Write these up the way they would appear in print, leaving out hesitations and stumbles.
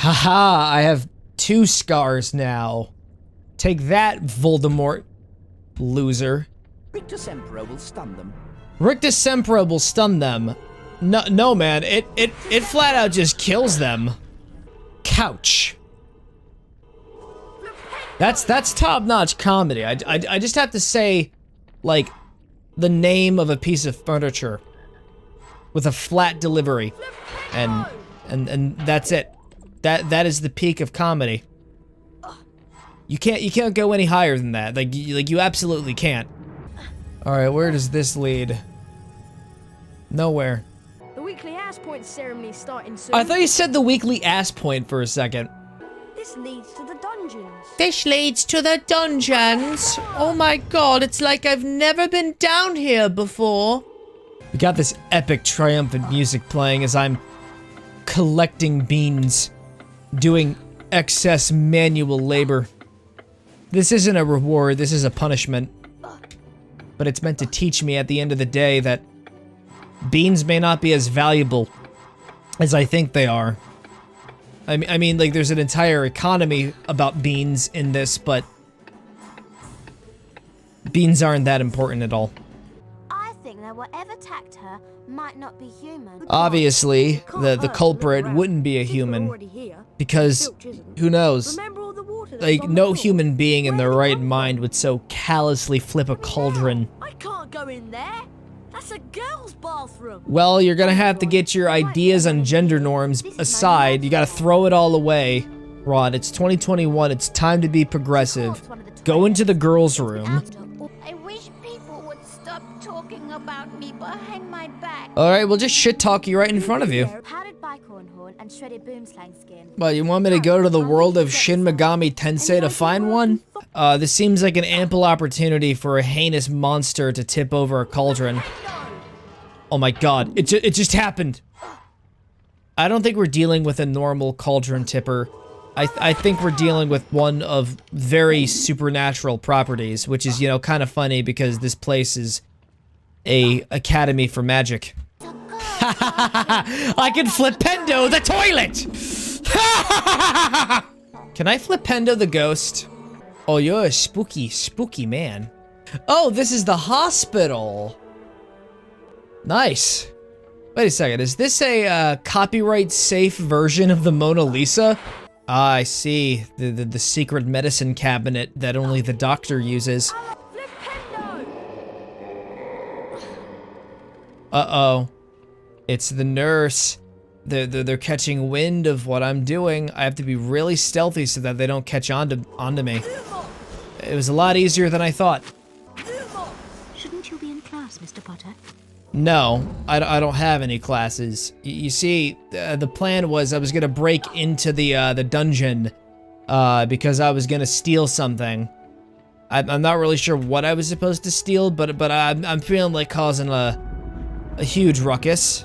Haha, I have 2 scars now. Take that, Voldemort, loser. Rictus Emperor will stun them. Rictus Emperor will stun them. No, man, it flat out just kills them. Couch. That's top-notch comedy. I just have to say, like, the name of a piece of furniture with a flat delivery, and that's it. That is the peak of comedy. You can't go any higher than that. Like you absolutely can't. All right, where does this lead? Nowhere. The weekly ass point ceremony starting soon. I thought you said the weekly ass point for a second. This leads to the dungeons. This leads to the dungeons. Oh my god, it's like I've never been down here before. We got this epic triumphant music playing as I'm collecting beans, doing excess manual labor. This isn't a reward, this is a punishment. But it's meant to teach me at the end of the day that beans may not be as valuable as I think they are. I mean, like, there's an entire economy about beans in this, but beans aren't that important at all. I think that whatever attacked her might not be human. Obviously, the culprit wouldn't be a human, because who knows? Like, no human being in their right mind would so callously flip a cauldron. I can't go in there. That's a girl's bathroom. Well, you're gonna have to get your ideas on gender norms aside. You gotta throw it all away. Rod, it's 2021, it's time to be progressive. Go into the girls' room. I wish people would stop talking about me behind my back. Alright, we'll just shit talk you right in front of you. Powdered bicorn horn and shredded boomslang skin. Well, you want me to go to the world of Shin Megami Tensei to find one? This seems like an ample opportunity for a heinous monster to tip over a cauldron. Oh my god, it just happened. I don't think we're dealing with a normal cauldron tipper. I think we're dealing with one of very supernatural properties, which is, you know, kind of funny because this place is a academy for magic. I can flipendo the toilet! Can I flipendo the ghost? Oh, you're a spooky, spooky man. Oh, this is the hospital. Nice. Wait a second, is this a copyright safe version of the Mona Lisa? Ah, I see. The secret medicine cabinet that only the doctor uses. Uh-oh. It's the nurse. They're catching wind of what I'm doing. I have to be really stealthy so that they don't catch onto me. It was a lot easier than I thought. Shouldn't you be in class, Mr. Potter? No, I don't have any classes. You see, the plan was I was gonna break into the dungeon because I was gonna steal something. I'm not really sure what I was supposed to steal, but I'm feeling like causing a huge ruckus.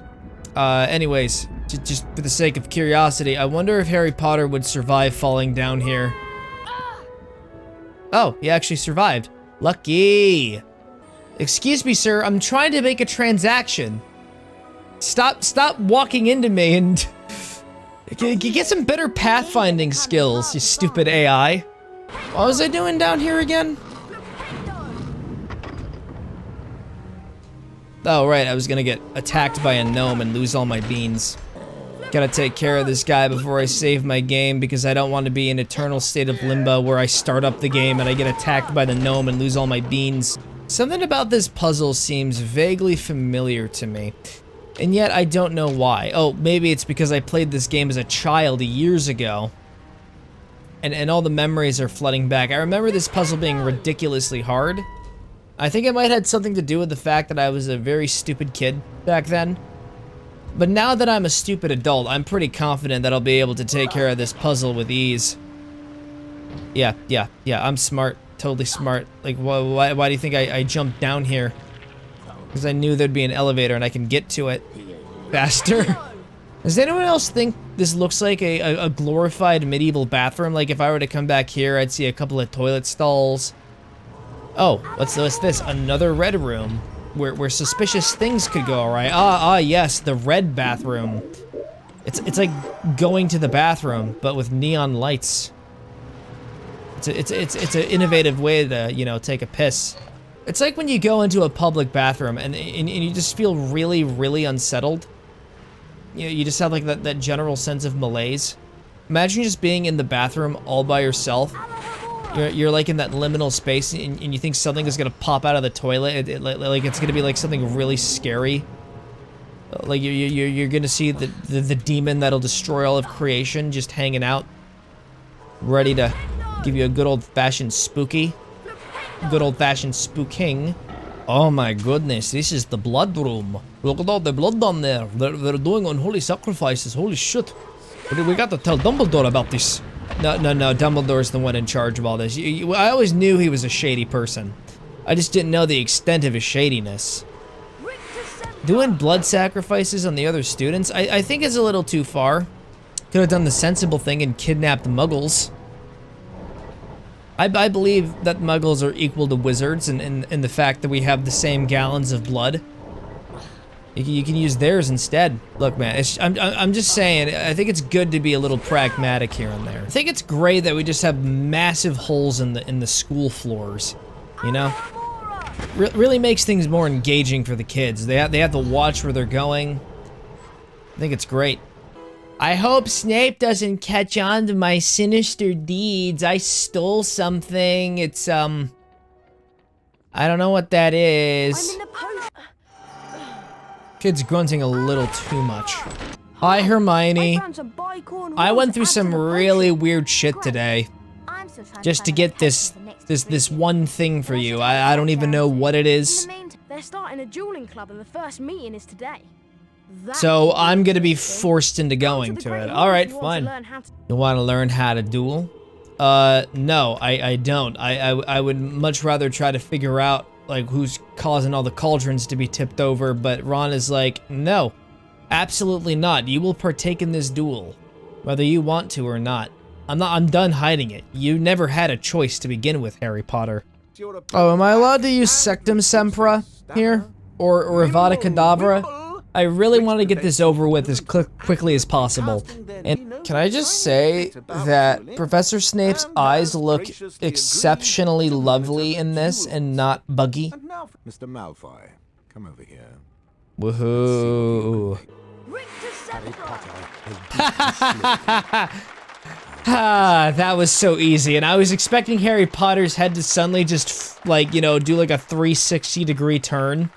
Anyways, just for the sake of curiosity, I wonder if Harry Potter would survive falling down here. Oh, he actually survived. Lucky. Excuse me, sir, I'm trying to make a transaction. Stop walking into me and get some better pathfinding skills, you stupid AI. What was I doing down here again? Oh, right, I was gonna get attacked by a gnome and lose all my beans. Gotta take care of this guy before I save my game because I don't want to be in an eternal state of limbo where I start up the game and I get attacked by the gnome and lose all my beans. Something about this puzzle seems vaguely familiar to me, and yet I don't know why. Oh, maybe it's because I played this game as a child years ago, and all the memories are flooding back. I remember this puzzle being ridiculously hard. I think it might have had something to do with the fact that I was a very stupid kid back then. But now that I'm a stupid adult, I'm pretty confident that I'll be able to take care of this puzzle with ease. Yeah, I'm smart. Totally smart. Like, why do you think I jumped down here? Because I knew there'd be an elevator and I can get to it faster. Does anyone else think this looks like a glorified medieval bathroom? Like, if I were to come back here, I'd see a couple of toilet stalls. Oh, what's this? Another red room where suspicious things could go, alright? Ah, yes, the red bathroom. It's like going to the bathroom, but with neon lights. It's an innovative way to, you know, take a piss. It's like when you go into a public bathroom and you just feel really, really unsettled. You know, you just have like that general sense of malaise. Imagine just being in the bathroom all by yourself. You're like in that liminal space and you think something is gonna pop out of the toilet. Like it's gonna be like something really scary. Like you're gonna see the demon that'll destroy all of creation just hanging out, ready to give you a good old-fashioned spooky. Good old-fashioned spooking. Oh my goodness, this is the blood room. Look at all the blood down there. They're doing unholy sacrifices. Holy shit. We got to tell Dumbledore about this. No, Dumbledore's the one in charge of all this. I always knew he was a shady person. I just didn't know the extent of his shadiness. Doing blood sacrifices on the other students, I think is a little too far. Could have done the sensible thing and kidnapped muggles. I believe that muggles are equal to wizards in the fact that we have the same gallons of blood. You can use theirs instead. Look, man, I'm just saying, I think it's good to be a little pragmatic here and there. I think it's great that we just have massive holes in the school floors, you know? Really makes things more engaging for the kids. They have to watch where they're going. I think it's great. I hope Snape doesn't catch on to my sinister deeds. I stole something. It's, I don't know what that is. Kid's grunting a little too much. Hi, Hermione. I went through some really weird shit today. Just to get this one thing for you. I don't even know what it is. They're starting a dueling club and the first meeting is today. So I'm gonna be forced into going to it. Alright, fine. You wanna learn how to duel? No, I don't. I would much rather try to figure out, like, who's causing all the cauldrons to be tipped over, but Ron is like, no, absolutely not. You will partake in this duel, whether you want to or not. I'm done hiding it. You never had a choice to begin with, Harry Potter. Oh, am I allowed to use Sectum Sempra here? Or Avada Kedavra? I really want to get this over with as quickly as possible. And can I just say that Professor Snape's eyes look exceptionally lovely in this and not buggy? Mr. Malfoy, come over here. Woohoo. That was so easy, and I was expecting Harry Potter's head to suddenly just, like, you know, do like a 360-degree turn.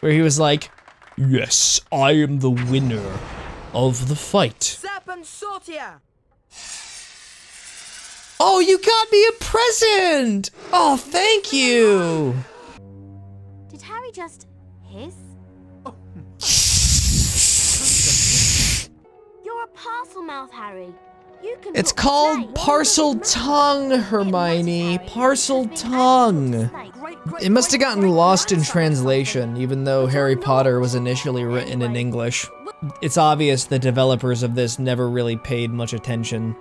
Where he was like, yes, I am the winner of the fight. Oh, you got me a present! Oh, thank you! Did Harry just hiss? You're a parcel mouth, Harry. You can It's called parcel tongue, Hermione. Parcel tongue. It must have gotten lost in translation, even though Harry Potter was initially written in English. It's obvious the developers of this never really paid much attention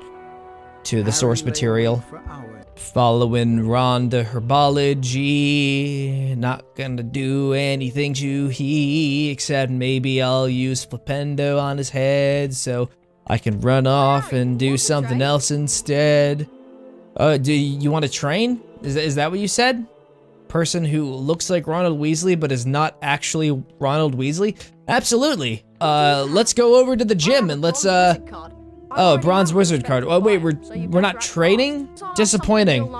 to the source material. Following Ron to herbology, not gonna do anything to he, except maybe I'll use Flipendo on his head so I can run off and do something else instead. Do you want to train? Is that what you said? Person who looks like Ronald Weasley but is not actually Ronald Weasley? Absolutely. Let's go over to the gym and let's oh, bronze wizard card. Oh wait, we're not trading? Disappointing.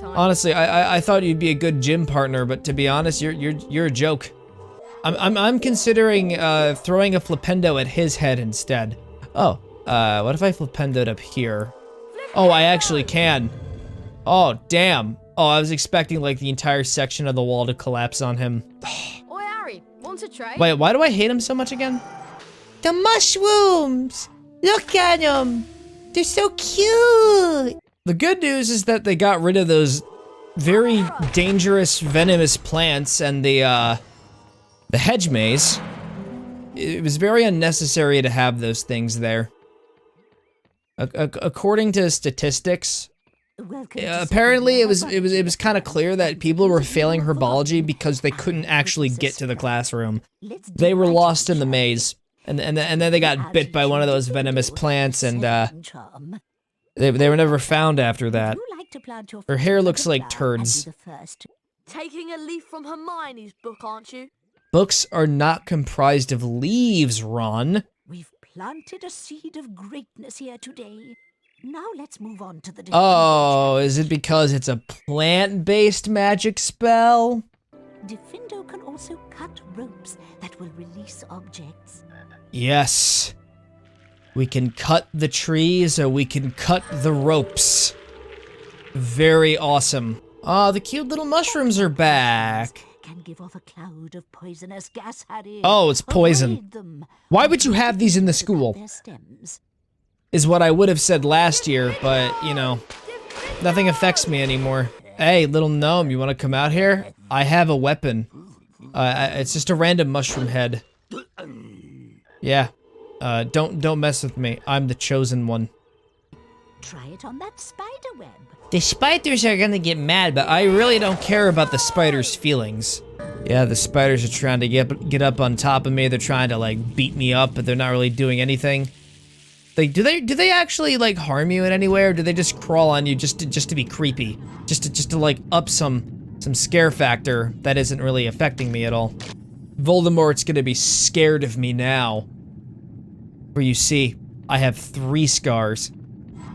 Honestly, I thought you'd be a good gym partner, but to be honest, you're a joke. I'm considering throwing a Flipendo at his head instead. Oh, what if I Flipendoed up here? Oh, I actually can. Oh, damn. Oh, I was expecting like the entire section of the wall to collapse on him. Oi, Harry, want to trade? Wait, why do I hate him so much again? The mushrooms! Look at them! They're so cute! The good news is that they got rid of those very dangerous, venomous plants and the hedge maze. It was very unnecessary to have those things there. According to statistics, apparently it was kind of clear that people were failing herbology because they couldn't actually get to the classroom. They were lost in the maze. And then they got bit by one of those venomous plants, and they were never found after that. Her hair looks like turds. Taking a leaf from Hermione's book, aren't you? Books are not comprised of leaves, Ron. We've planted a seed of greatness here today. Now let's move on to the Oh, is it because it's a plant-based magic spell? Diffindo can also cut ropes that will release objects. Yes. We can cut the trees or we can cut the ropes. Very awesome. Oh, the cute little mushrooms are back. Can give off a cloud of poisonous gas, Harry. Oh, it's poison. Avoid them. Why would you have these in the school? Their stems. Is what I would have said last year, but, you know, nothing affects me anymore. Hey, little gnome, you want to come out here? I have a weapon. It's just a random mushroom head. Yeah. Don't mess with me. I'm the chosen one. Try it on that spider web. The spiders are gonna get mad, but I really don't care about the spiders' feelings. Yeah, the spiders are trying to get up on top of me. They're trying to like beat me up, but they're not really doing anything. Like, do they actually like harm you in any way, or do they just crawl on you just to be creepy, just to like up some scare factor that isn't really affecting me at all? Voldemort's gonna be scared of me now. For you see, I have 3 scars.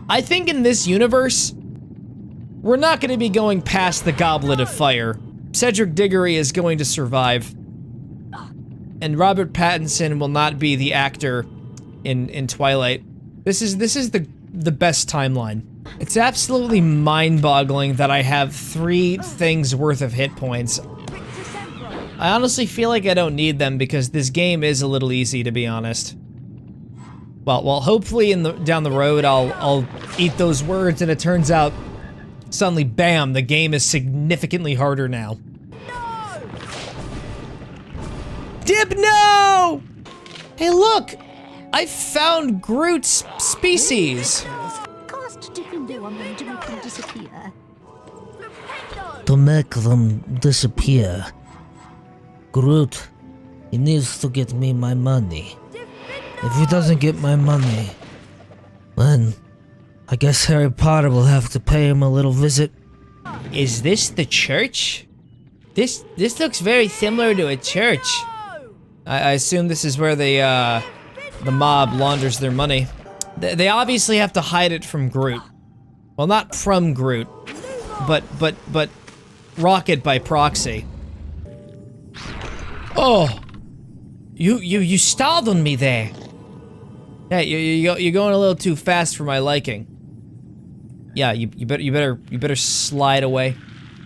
I think in this universe, we're not gonna be going past the Goblet of Fire. Cedric Diggory is going to survive. And Robert Pattinson will not be the actor in Twilight. This is the best timeline. It's absolutely mind-boggling that I have 3 things worth of hit points. I honestly feel like I don't need them because this game is a little easy, to be honest. Well, hopefully down the road I'll eat those words and it turns out suddenly, bam, the game is significantly harder now. No! Dib, no! Hey, look! I found Groot's species. Cast Diffindo on them to make them disappear. To make them disappear. Groot, he needs to get me my money. If he doesn't get my money, then I guess Harry Potter will have to pay him a little visit. Is this the church? This looks very similar to a church. I assume this is where the mob launders their money. They obviously have to hide it from Groot. Well, not from Groot, but Rocket by proxy. Oh, you stalled on me there. Hey, you're going a little too fast for my liking. Yeah, you better slide away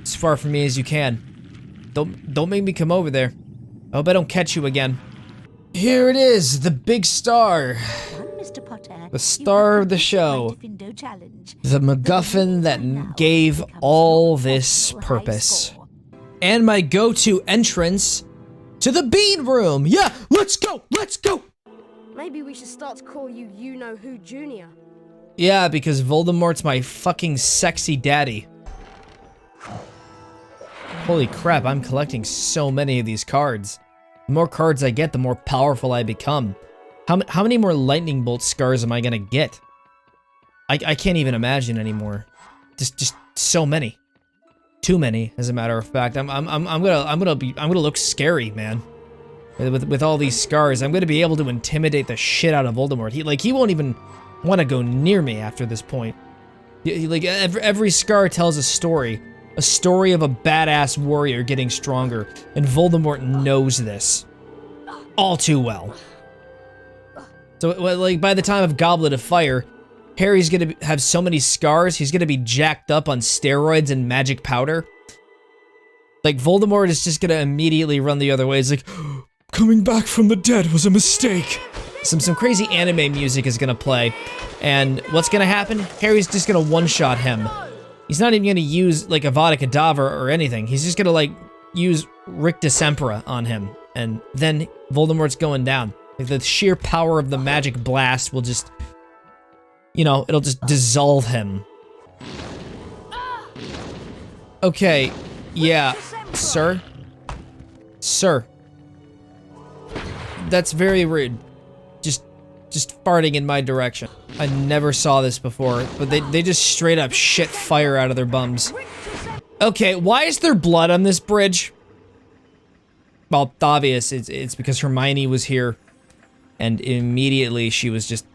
as far from me as you can. Don't make me come over there. I hope I don't catch you again. Here it is, the big star. Mr. Potter, The star of the show. Diffindo challenge. The MacGuffin that gave all this purpose. And my go-to entrance to the bean room. Yeah, let's go, let's go. Maybe we should start to call you You-Know-Who Junior. Yeah, because Voldemort's my fucking sexy daddy. Holy crap, I'm collecting so many of these cards. The more cards I get, the more powerful I become. How many more lightning bolt scars am I gonna get? I can't even imagine anymore. Just so many. Too many, as a matter of fact. I'm gonna look scary, man. With all these scars, I'm gonna be able to intimidate the shit out of Voldemort. He won't even want to go near me after this point. Like every scar tells a story of a badass warrior getting stronger, and Voldemort knows this all too well. So, like, by the time of Goblet of Fire, Harry's gonna have so many scars, he's gonna be jacked up on steroids and magic powder. Like, Voldemort is just gonna immediately run the other way. He's like, coming back from the dead was a mistake. Some crazy anime music is gonna play, and what's gonna happen? Harry's just gonna one-shot him. He's not even gonna use, like, Avada Kedavra or anything. He's just gonna, like, use Rictusempra on him, and then Voldemort's going down. Like, the sheer power of the magic blast will just, you know, it'll just dissolve him. Okay, yeah, sir? Sir. That's very rude. just farting in my direction. I never saw this before, but they just straight up shit fire out of their bums. Okay, why is there blood on this bridge? Well, obvious, it's because Hermione was here, and immediately she was just...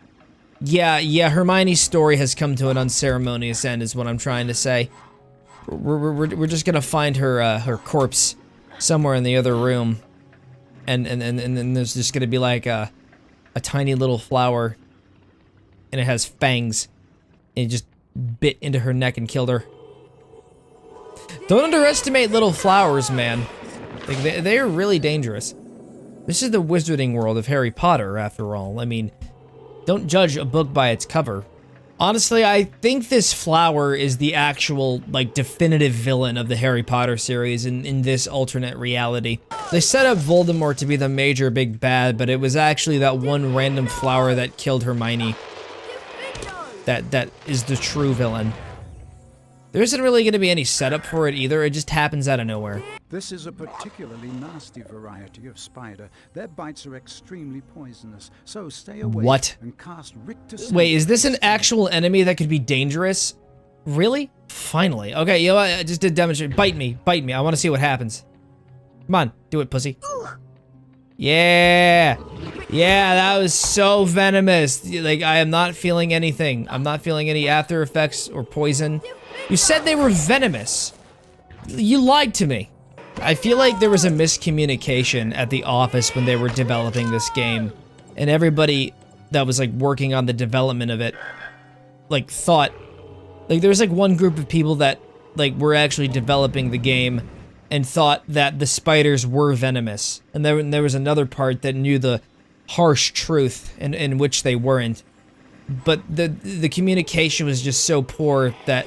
Yeah, Hermione's story has come to an unceremonious end, is what I'm trying to say. We're just gonna find her, her corpse somewhere in the other room, and then there's just gonna be like a tiny little flower, and it has fangs, and it just bit into her neck and killed her. Don't underestimate little flowers, man. Like, they are really dangerous. This is the wizarding world of Harry Potter, after all. I mean, don't judge a book by its cover. Honestly, I think this flower is the actual, like, definitive villain of the Harry Potter series in this alternate reality. They set up Voldemort to be the major big bad, but it was actually that one random flower that killed Hermione that is the true villain. There isn't really going to be any setup for it either, it just happens out of nowhere. This is a particularly nasty variety of spider. Their bites are extremely poisonous, so stay away. What? And cast Wait, is this an actual enemy that could be dangerous? Really? Finally. Okay, you know what? I just did demonstrate. Bite me. I want to see what happens. Come on, do it, pussy. Yeah! Yeah, that was so venomous. Like, I am not feeling anything. I'm not feeling any after effects or poison. You said they were venomous. You lied to me. I feel like there was a miscommunication at the office when they were developing this game, and everybody that was like working on the development of it, like thought, like there was like one group of people that like were actually developing the game and thought that the spiders were venomous, and there was another part that knew the harsh truth in which they weren't. But the communication was just so poor that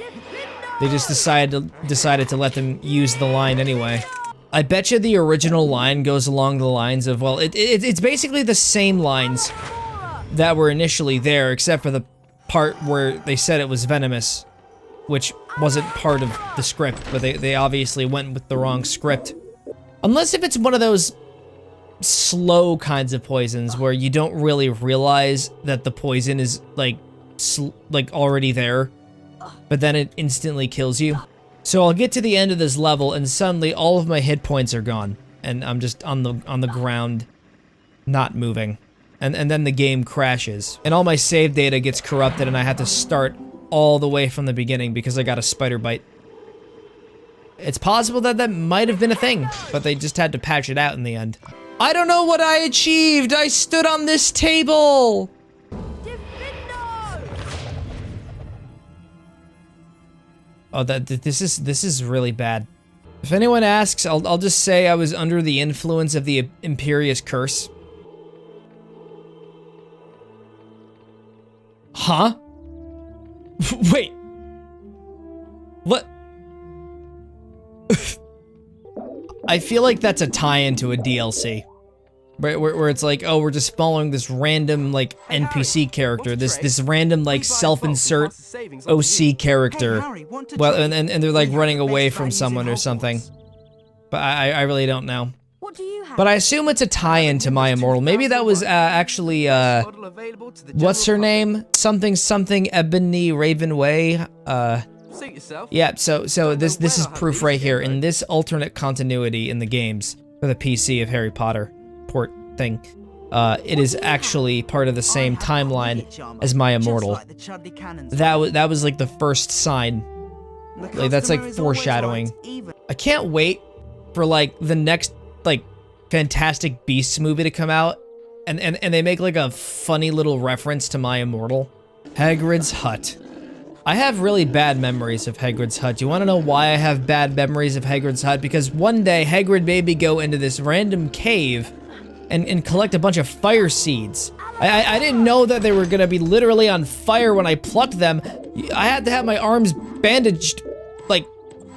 they just decided to let them use the line anyway. I bet you the original line goes along the lines of, well, it's basically the same lines that were initially there, except for the part where they said it was venomous, which wasn't part of the script, but they obviously went with the wrong script. Unless if it's one of those slow kinds of poisons where you don't really realize that the poison is like already there, but then it instantly kills you. So I'll get to the end of this level and suddenly all of my hit points are gone, and I'm just on the ground, not moving. And then the game crashes, and all my save data gets corrupted, and I have to start all the way from the beginning because I got a spider bite. It's possible that might have been a thing, but they just had to patch it out in the end. I don't know what I achieved! I stood on this table! Oh, this is really bad. If anyone asks, I'll just say I was under the influence of the Imperious Curse. Huh? Wait. What? I feel like that's a tie-in to a DLC. Right, where it's like, oh, we're just following this random, like, NPC character, this random, like, self-insert OC character. Well, and they're, like, running away from someone or something. But I really don't know. But I assume it's a tie-in to My Immortal. Maybe that was, actually, what's her name? Something Ebony Ravenway? Yeah, so this is proof right here. In this alternate continuity in the games for the PC of Harry Potter port thing, it is actually part of the same timeline as My Immortal. That was like the first sign. Like that's like foreshadowing. I can't wait for like the next like Fantastic Beasts movie to come out, and they make like a funny little reference to My Immortal. Hagrid's hut. I have really bad memories of Hagrid's hut. You want to know why I have bad memories of Hagrid's hut? Because one day Hagrid made me go into this random cave and collect a bunch of fire seeds. I didn't know that they were gonna be literally on fire when I plucked them. I had to have my arms bandaged like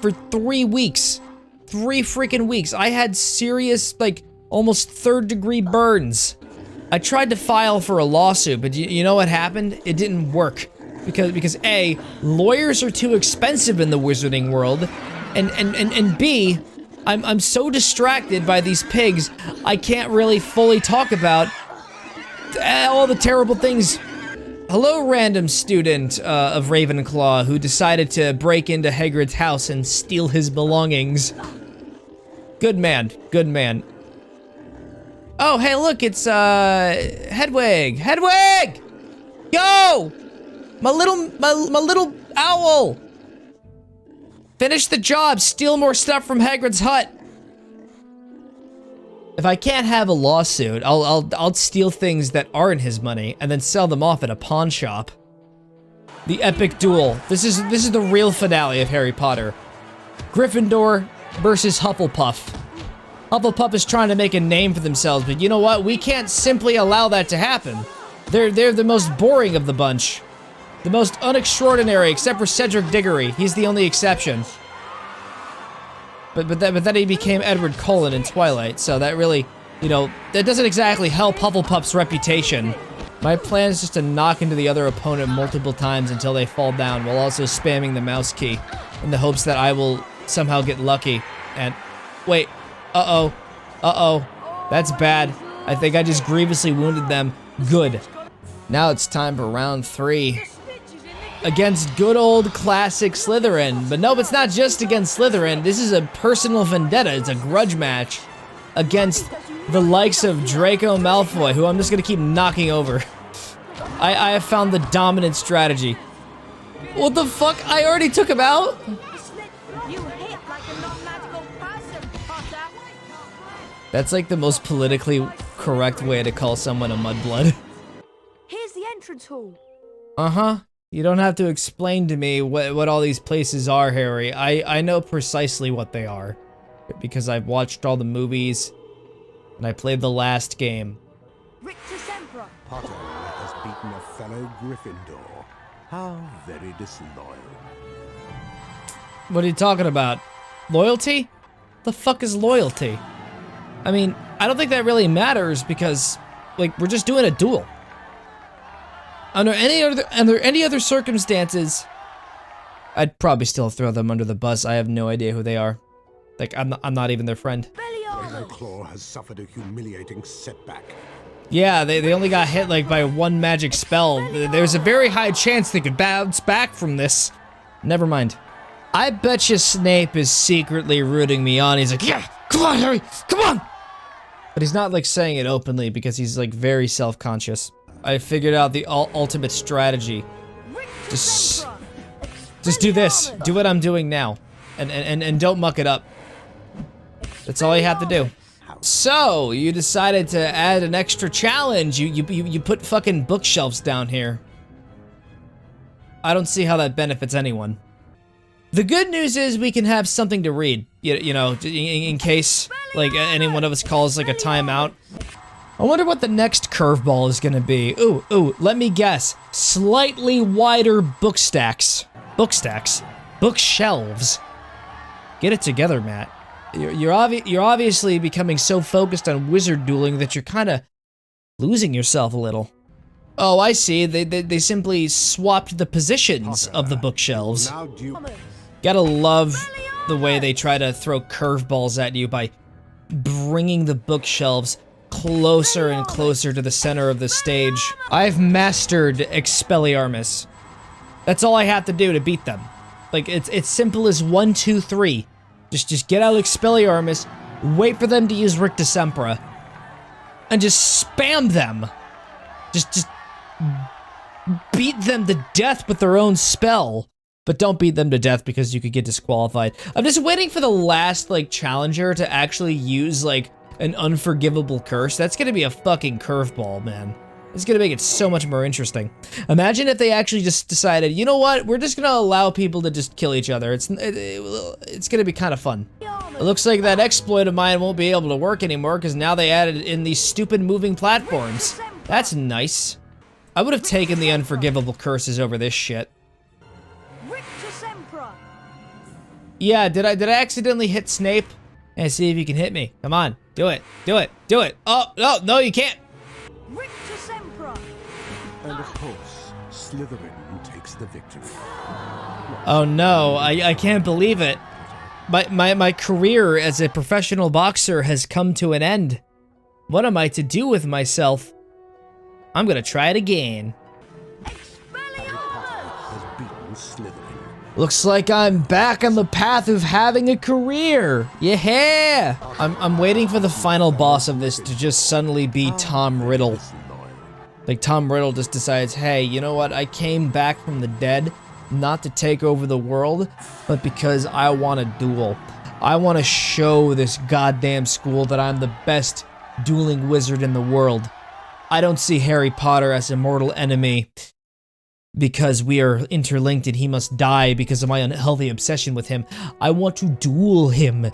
for 3 weeks. 3 freaking weeks. I had serious, like, almost 3rd-degree burns. I tried to file for a lawsuit, but you know what happened? It didn't work. Because A, lawyers are too expensive in the wizarding world, and B, I'm so distracted by these pigs, I can't really fully talk about all the terrible things. Hello, random student of Ravenclaw who decided to break into Hagrid's house and steal his belongings. Good man, good man. Oh, hey, look, it's Hedwig. Hedwig! Go! My little owl. Finish the job. Steal more stuff from Hagrid's hut. If I can't have a lawsuit, I'll steal things that aren't his money and then sell them off at a pawn shop. The epic duel. This is the real finale of Harry Potter. Gryffindor versus Hufflepuff. Hufflepuff is trying to make a name for themselves, but you know what? We can't simply allow that to happen. They're the most boring of the bunch. The most unextraordinary, except for Cedric Diggory. He's the only exception. But then he became Edward Cullen in Twilight, so that really, you know, that doesn't exactly help Hufflepuff's reputation. My plan is just to knock into the other opponent multiple times until they fall down, while also spamming the mouse key, in the hopes that I will somehow get lucky. And, wait, uh-oh, that's bad. I think I just grievously wounded them. Good. Now it's time for round 3. Against good old classic Slytherin. But no, it's not just against Slytherin. This is a personal vendetta. It's a grudge match against the likes of Draco Malfoy, who I'm just gonna keep knocking over. I have found the dominant strategy. What the fuck? I already took him out? That's like the most politically correct way to call someone a mudblood. Here's the entrance hall. Uh-huh. You don't have to explain to me what all these places are, Harry. I know precisely what they are. Because I've watched all the movies, and I played the last game. Potter has beaten a fellow Gryffindor. How very disloyal. What are you talking about? Loyalty? The fuck is loyalty? I mean, I don't think that really matters because, like, we're just doing a duel. Under any other circumstances, I'd probably still throw them under the bus. I have no idea who they are. Like, I'm not even their friend. Ravenclaw has suffered a humiliating setback. Yeah, they only got hit like by one magic spell. There's a very high chance they could bounce back from this. Never mind. I bet you Snape is secretly rooting me on. He's like, yeah, come on, Harry, come on! But he's not like saying it openly because he's like very self-conscious. I figured out the ultimate strategy. Just do this. Do what I'm doing now. And don't muck it up. That's all you have to do. So, you decided to add an extra challenge. You put fucking bookshelves down here. I don't see how that benefits anyone. The good news is we can have something to read. You know, in case, like, any one of us calls, like, a timeout. I wonder what the next curveball is gonna be. Ooh, let me guess. Slightly wider book stacks. Bookshelves. Get it together, Matt. You're obviously becoming so focused on wizard dueling that you're kind of losing yourself a little. Oh, I see. They simply swapped the positions of the bookshelves. Gotta love the way they try to throw curveballs at you by bringing the bookshelves closer and closer to the center of the stage. I've mastered Expelliarmus. That's all I have to do to beat them. Like, it's simple as 1, 2, 3. Just get out Expelliarmus, wait for them to use Rictus Sempra, and just spam them. Just beat them to death with their own spell. But don't beat them to death because you could get disqualified. I'm just waiting for the last, like, challenger to actually use, like, an unforgivable curse. That's gonna be a fucking curveball, man. It's gonna make it so much more interesting. Imagine if they actually just decided, you know what, we're just gonna allow people to just kill each other. It's gonna be kind of fun. It looks like that exploit of mine won't be able to work anymore because now they added in these stupid moving platforms. That's nice. I would have taken the unforgivable curses over this shit. Yeah, did I accidentally hit Snape? And see if you can hit me. Come on, do it. Oh, no, you can't. And of course, Slytherin takes the victory. Oh no, I can't believe it. My career as a professional boxer has come to an end. What am I to do with myself? I'm gonna try it again. Harry Potter has beaten Slytherin. Looks like I'm back on the path of having a career. Yeah! I'm waiting for the final boss of this to just suddenly be Tom Riddle. Like Tom Riddle just decides, hey, you know what? I came back from the dead not to take over the world, but because I want to duel. I want to show this goddamn school that I'm the best dueling wizard in the world. I don't see Harry Potter as a mortal enemy because we are interlinked and he must die because of my unhealthy obsession with him. I want to duel him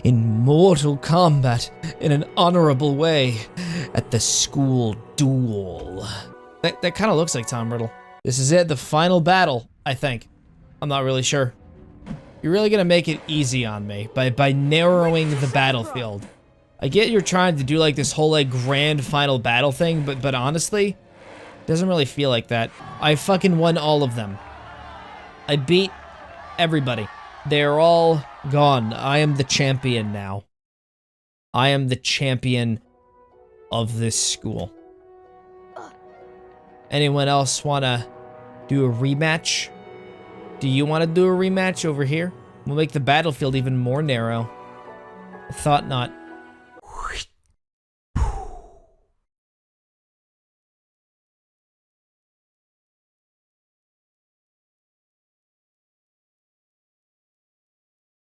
in mortal combat in an honorable way at the school duel. That kind of looks like Tom Riddle. This is it, the final battle, I think. I'm not really sure. You're really gonna make it easy on me by narrowing the battlefield. I get you're trying to do like this whole like grand final battle thing, but honestly, it doesn't really feel like that. I fucking won all of them. I beat everybody. They're all gone. I am the champion now. I am the champion of this school. Anyone else wanna do a rematch? Do you want to do a rematch over here? We'll make the battlefield even more narrow. I thought not.